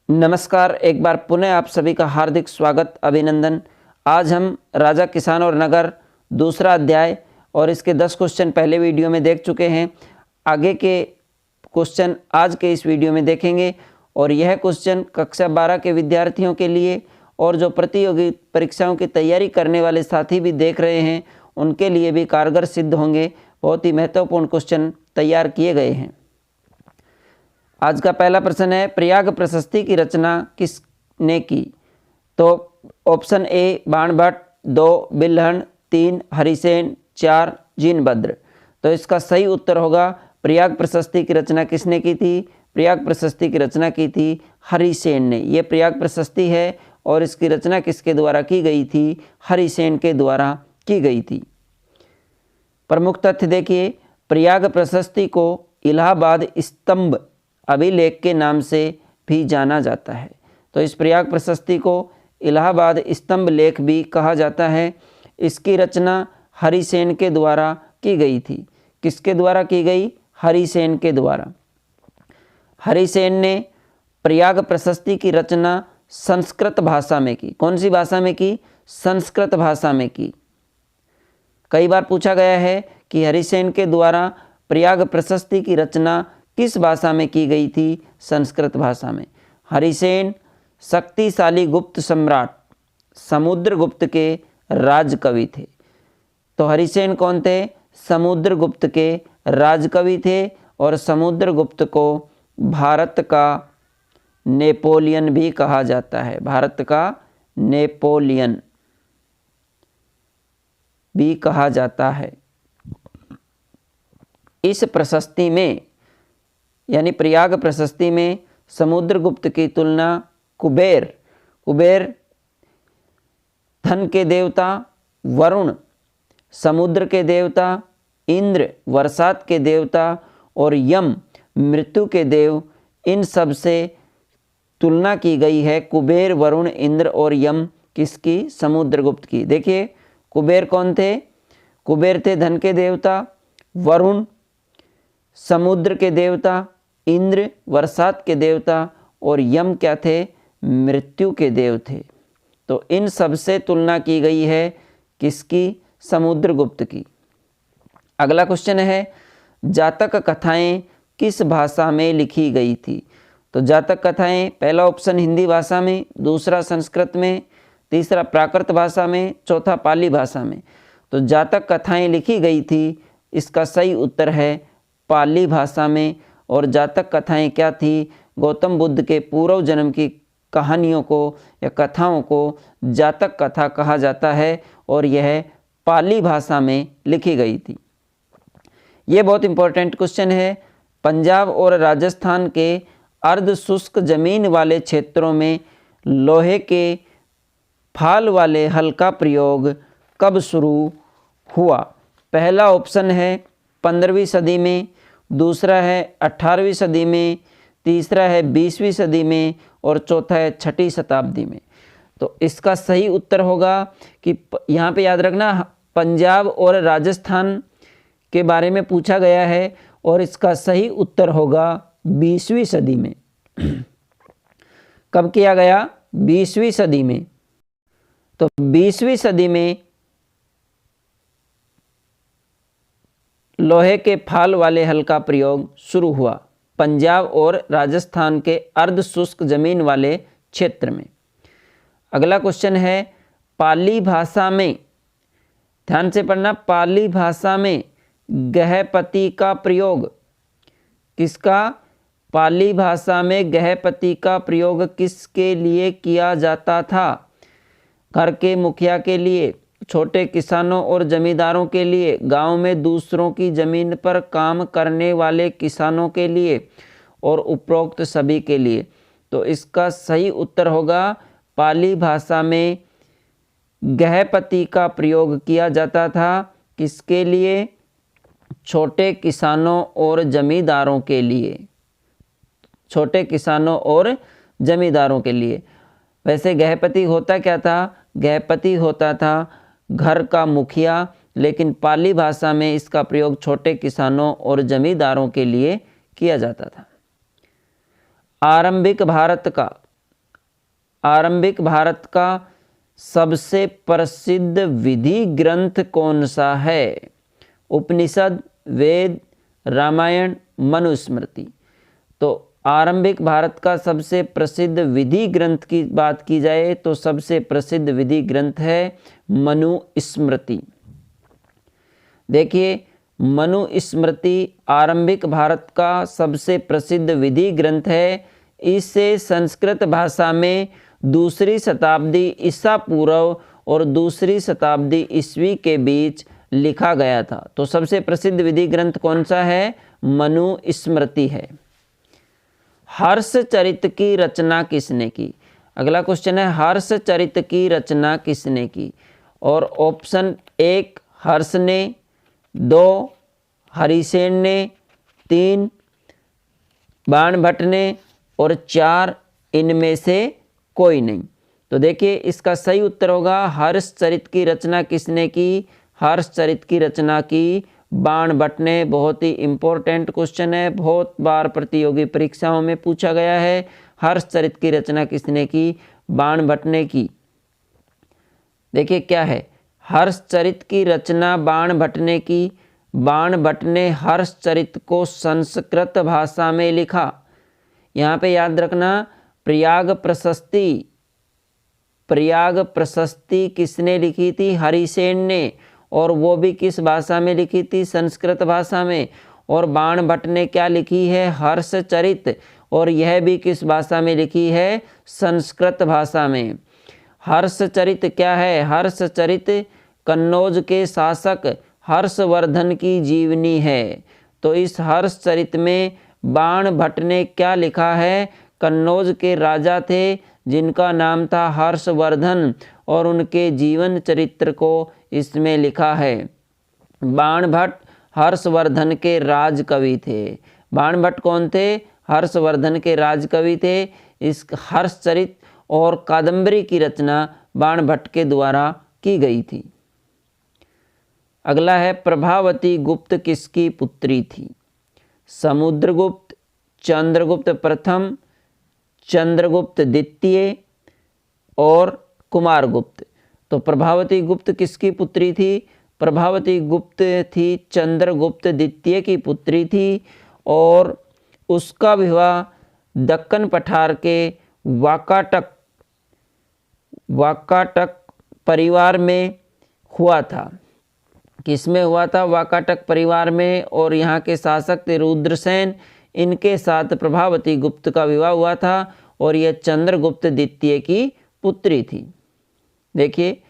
नमस्कार, एक बार पुनः आप सभी का हार्दिक स्वागत, अभिनंदन। आज हम राजा, किसान और नगर दूसरा अध्याय और इसके 10 क्वेश्चन पहले वीडियो में देख चुके हैं। आगे के क्वेश्चन आज के इस वीडियो में देखेंगे और यह क्वेश्चन कक्षा 12 के विद्यार्थियों के लिए और जो प्रतियोगी परीक्षाओं की तैयारी करने वाले साथी भी देख रहे हैं उनके लिए भी कारगर सिद्ध होंगे। बहुत ही महत्वपूर्ण क्वेश्चन तैयार किए गए हैं। आज का पहला प्रश्न है, प्रयाग प्रशस्ति की रचना किसने की? तो ऑप्शन ए बाणभट्ट, 2 बिल्हण, 3 हरिसेन, 4 जिनभद्र। तो इसका सही उत्तर होगा प्रयाग प्रशस्ति की रचना किसने की थी? प्रयाग प्रशस्ति की रचना की थी हरिसेन ने। ये प्रयाग प्रशस्ति है और इसकी रचना किसके द्वारा की गई थी? हरिसेन के द्वारा की गई थी। प्रमुख तथ्य देखिए, प्रयाग प्रशस्ति को इलाहाबाद स्तंभ अभिलेख के नाम से भी जाना जाता है। तो इस प्रयाग प्रशस्ति को इलाहाबाद स्तंभ लेख भी कहा जाता है। इसकी रचना हरिसेन के द्वारा की गई थी। किसके द्वारा की गई? हरिसेन के द्वारा। हरिसेन ने प्रयाग प्रशस्ति की रचना संस्कृत भाषा में की। कौन सी भाषा में की? संस्कृत भाषा में की। कई बार पूछा गया है कि हरिसेन के द्वारा प्रयाग प्रशस्ति की रचना किस भाषा में की गई थी? संस्कृत भाषा में। हरिसेन शक्तिशाली गुप्त सम्राट समुद्रगुप्त के राजकवि थे। तो हरिसेन कौन थे? समुद्रगुप्त के राजकवि थे और समुद्रगुप्त को भारत का नेपोलियन भी कहा जाता है। भारत का नेपोलियन भी कहा जाता है। इस प्रशस्ति में यानी प्रयाग प्रशस्ति में समुद्रगुप्त की तुलना कुबेर धन के देवता, वरुण समुद्र के देवता, इंद्र बरसात के देवता और यम मृत्यु के देव, इन सब से तुलना की गई है। कुबेर, वरुण, इंद्र और यम किसकी? समुद्रगुप्त की। देखिए, कुबेर कौन थे? कुबेर थे धन के देवता, वरुण समुद्र के देवता, इंद्र बरसात के देवता और यम क्या थे? मृत्यु के देव थे। तो इन सब से तुलना की गई है किसकी? समुद्रगुप्त की। अगला क्वेश्चन है, जातक कथाएं किस भाषा में लिखी गई थी? तो जातक कथाएं पहला ऑप्शन हिंदी भाषा में, दूसरा संस्कृत में, तीसरा प्राकृत भाषा में, चौथा पाली भाषा में। तो जातक कथाएं लिखी गई थी, इसका सही उत्तर है पाली भाषा में। और जातक कथाएं क्या थी? गौतम बुद्ध के पूर्व जन्म की कहानियों को या कथाओं को जातक कथा कहा जाता है और यह पाली भाषा में लिखी गई थी। ये बहुत इंपॉर्टेंट क्वेश्चन है। पंजाब और राजस्थान के अर्ध शुष्क जमीन वाले क्षेत्रों में लोहे के फाल वाले हल का प्रयोग कब शुरू हुआ? पहला ऑप्शन है 15वीं सदी में, दूसरा है 18वीं सदी में, तीसरा है 20वीं सदी में और चौथा है 6ठी शताब्दी में। तो इसका सही उत्तर होगा कि यहाँ पे याद रखना, पंजाब और राजस्थान के बारे में पूछा गया है और इसका सही उत्तर होगा 20वीं सदी में। कब किया गया? 20वीं सदी में। तो 20वीं सदी में लोहे के फाल वाले हल का प्रयोग शुरू हुआ पंजाब और राजस्थान के अर्ध शुष्क जमीन वाले क्षेत्र में। अगला क्वेश्चन है, पाली भाषा में, ध्यान से पढ़ना, पाली भाषा में गहपति का प्रयोग किसका? पाली भाषा में गहपति का प्रयोग किसके लिए किया जाता था? घर के मुखिया के लिए, छोटे किसानों और जमींदारों के लिए, गांव में दूसरों की जमीन पर काम करने वाले किसानों के लिए और उपरोक्त सभी के लिए। तो इसका सही उत्तर होगा पाली भाषा में गहपति का प्रयोग किया जाता था। किसके लिए? छोटे किसानों और जमींदारों के लिए। छोटे किसानों और जमींदारों के लिए। वैसे गहपति होता क्या था? गहपति होता था घर का मुखिया, लेकिन पाली भाषा में इसका प्रयोग छोटे किसानों और जमींदारों के लिए किया जाता था। आरंभिक भारत का आरंभिक भारत का सबसे प्रसिद्ध विधि ग्रंथ कौन सा है? उपनिषद, वेद, रामायण, मनुस्मृति। तो आरंभिक भारत का सबसे प्रसिद्ध विधि ग्रंथ की बात की जाए तो सबसे प्रसिद्ध विधि ग्रंथ है मनुस्मृति। देखिए, मनुस्मृति आरंभिक भारत का सबसे प्रसिद्ध विधि ग्रंथ है। इसे संस्कृत भाषा में 2री शताब्दी ईसा पूर्व और 2री शताब्दी ईस्वी के बीच लिखा गया था। तो सबसे प्रसिद्ध विधि ग्रंथ कौन सा है? मनुस्मृति है। हर्षचरित की रचना किसने की? अगला क्वेश्चन है, हर्षचरित की रचना किसने की? और ऑप्शन 1 हर्ष ने, 2 हरिसेन ने, 3 बाणभट्ट ने और 4 इनमें से कोई नहीं। तो देखिए, इसका सही उत्तर होगा हर्षचरित की रचना किसने की? हर्षचरित की रचना की बाणभट्ट ने। बहुत ही इम्पोर्टेंट क्वेश्चन है, बहुत बार प्रतियोगी परीक्षाओं में पूछा गया है। हर्षचरित की रचना किसने की? बाणभट्ट ने की। देखिए क्या है, हर्षचरित की रचना बाणभट्ट ने की। बाणभट्ट ने हर्षचरित को संस्कृत भाषा में लिखा। यहाँ पे याद रखना, प्रयाग प्रशस्ति किसने लिखी थी? हरिसेन ने। और वो भी किस भाषा में लिखी थी? संस्कृत भाषा में। और बाणभट्ट ने क्या लिखी है? हर्षचरित। और यह भी किस भाषा में लिखी है? संस्कृत भाषा में। हर्षचरित क्या है? हर्षचरित कन्नौज के शासक हर्षवर्धन की जीवनी है। तो इस हर्षचरित में बाणभट्ट ने क्या लिखा है? कन्नौज के राजा थे जिनका नाम था हर्षवर्धन, और उनके जीवन चरित्र को इसमें लिखा है। बाणभट्ट हर्षवर्धन के राजकवि थे। बाणभट्ट कौन थे? हर्षवर्धन के राजकवि थे। इस हर्षचरित और कादंबरी की रचना बाणभट्ट के द्वारा की गई थी। अगला है, प्रभावती गुप्त किसकी पुत्री थी? समुद्रगुप्त, चंद्रगुप्त प्रथम, चंद्रगुप्त द्वितीय और कुमारगुप्त। तो प्रभावती गुप्त किसकी पुत्री थी? प्रभावती गुप्त थी चंद्रगुप्त द्वितीय की पुत्री थी, और उसका विवाह दक्कन पठार के वाकाटक परिवार में हुआ था। किसमें हुआ था? वाकाटक परिवार में। और यहाँ के शासक थे रुद्रसेन। इनके साथ प्रभावती गुप्त का विवाह हुआ था, और यह चंद्रगुप्त द्वितीय की पुत्री थी। देखिए,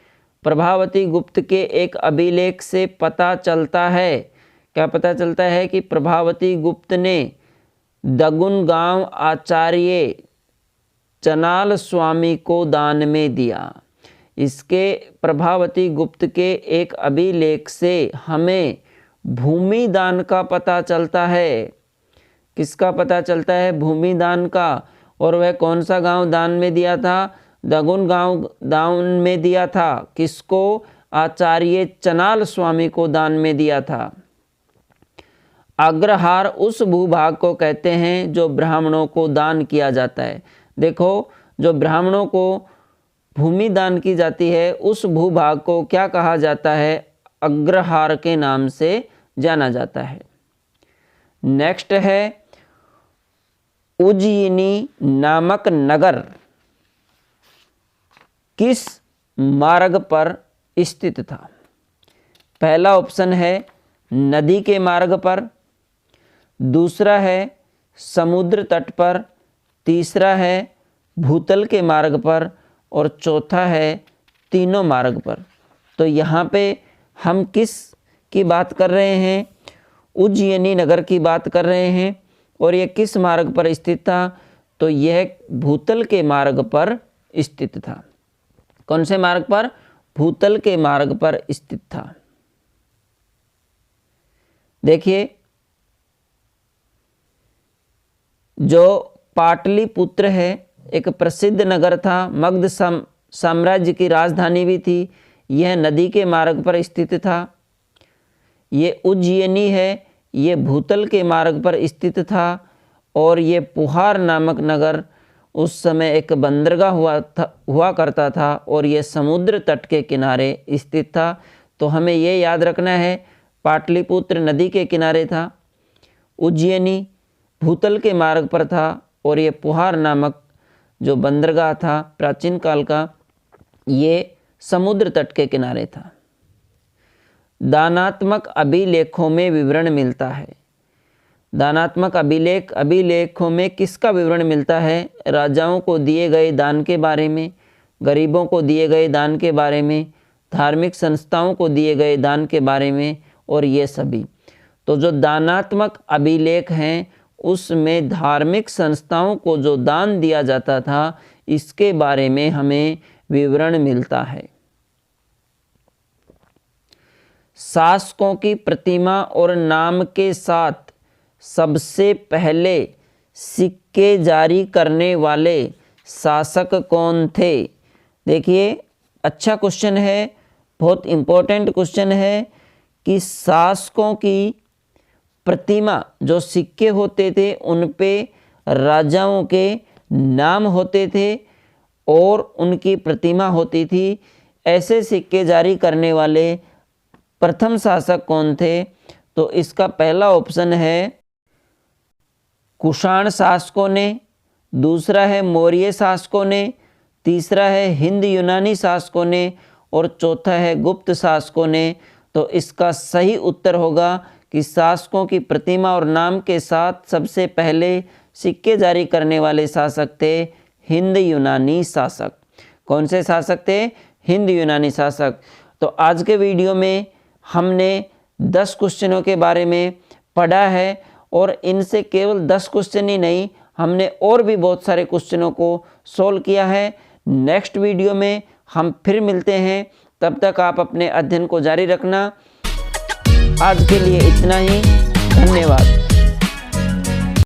प्रभावती गुप्त के एक अभिलेख से पता चलता है, क्या पता चलता है? कि प्रभावती गुप्त ने दगुन गांव आचार्य चनाल स्वामी को दान में दिया। इसके प्रभावती गुप्त के एक अभिलेख से हमें भूमि दान का पता चलता है। किसका पता चलता है? भूमि दान का। और वह कौन सा गांव दान में दिया था? दगुन गांव दान में दिया था। किसको? आचार्य चनाल स्वामी को दान में दिया था। अग्रहार उस भूभाग को कहते हैं जो ब्राह्मणों को दान किया जाता है। देखो, जो ब्राह्मणों को भूमि दान की जाती है उस भूभाग को क्या कहा जाता है? अग्रहार के नाम से जाना जाता है। नेक्स्ट है, उज्जयिनी नामक नगर किस मार्ग पर स्थित था? पहला ऑप्शन है नदी के मार्ग पर, दूसरा है समुद्र तट पर, तीसरा है भूतल के मार्ग पर, और चौथा है तीनों मार्ग पर। तो यहाँ पे हम किस की बात कर रहे हैं? उज्जयिनी नगर की बात कर रहे हैं। और यह किस मार्ग पर स्थित था? तो यह भूतल के मार्ग पर स्थित था। कौन से मार्ग पर? भूतल के मार्ग पर स्थित था। देखिए, जो पाटलिपुत्र है एक प्रसिद्ध नगर था, मगध साम्राज्य की राजधानी भी थी। यह नदी के मार्ग पर स्थित था। ये उज्जयिनी है, ये भूतल के मार्ग पर स्थित था। और ये पुहार नामक नगर उस समय एक बंदरगाह हुआ करता था और ये समुद्र तट के किनारे स्थित था। तो हमें ये याद रखना है, पाटलिपुत्र नदी के किनारे था, उज्जैनी भूतल के मार्ग पर था और ये पुहार नामक जो बंदरगाह था प्राचीन काल का, ये समुद्र तट के किनारे था। दानात्मक अभिलेखों में विवरण मिलता है। दानात्मक अभिलेखों में किसका विवरण मिलता है? राजाओं को दिए गए दान के बारे में, गरीबों को दिए गए दान के बारे में, धार्मिक संस्थाओं को दिए गए दान के बारे में, और ये सभी। तो जो दानात्मक अभिलेख हैं उसमें धार्मिक संस्थाओं को जो दान दिया जाता था इसके बारे में हमें विवरण मिलता है। शासकों की प्रतिमा और नाम के साथ सबसे पहले सिक्के जारी करने वाले शासक कौन थे? देखिए, अच्छा क्वेश्चन है, बहुत इम्पोर्टेंट क्वेश्चन है कि शासकों की प्रतिमा, जो सिक्के होते थे उन पे राजाओं के नाम होते थे और उनकी प्रतिमा होती थी। ऐसे सिक्के जारी करने वाले प्रथम शासक कौन थे? तो इसका पहला ऑप्शन है कुषाण शासकों ने, दूसरा है मौर्य शासकों ने, तीसरा है हिंद यूनानी शासकों ने और चौथा है गुप्त शासकों ने। तो इसका सही उत्तर होगा कि शासकों की प्रतिमा और नाम के साथ सबसे पहले सिक्के जारी करने वाले शासक थे हिंद यूनानी शासक। कौन से शासक थे? हिंद यूनानी शासक। तो आज के वीडियो में हमने 10 क्वेश्चनों के बारे में पढ़ा है और इनसे केवल 10 क्वेश्चन ही नहीं, हमने और भी बहुत सारे क्वेश्चनों को सोल्व किया है। नेक्स्ट वीडियो में हम फिर मिलते हैं, तब तक आप अपने अध्ययन को जारी रखना। आज के लिए इतना ही, धन्यवाद।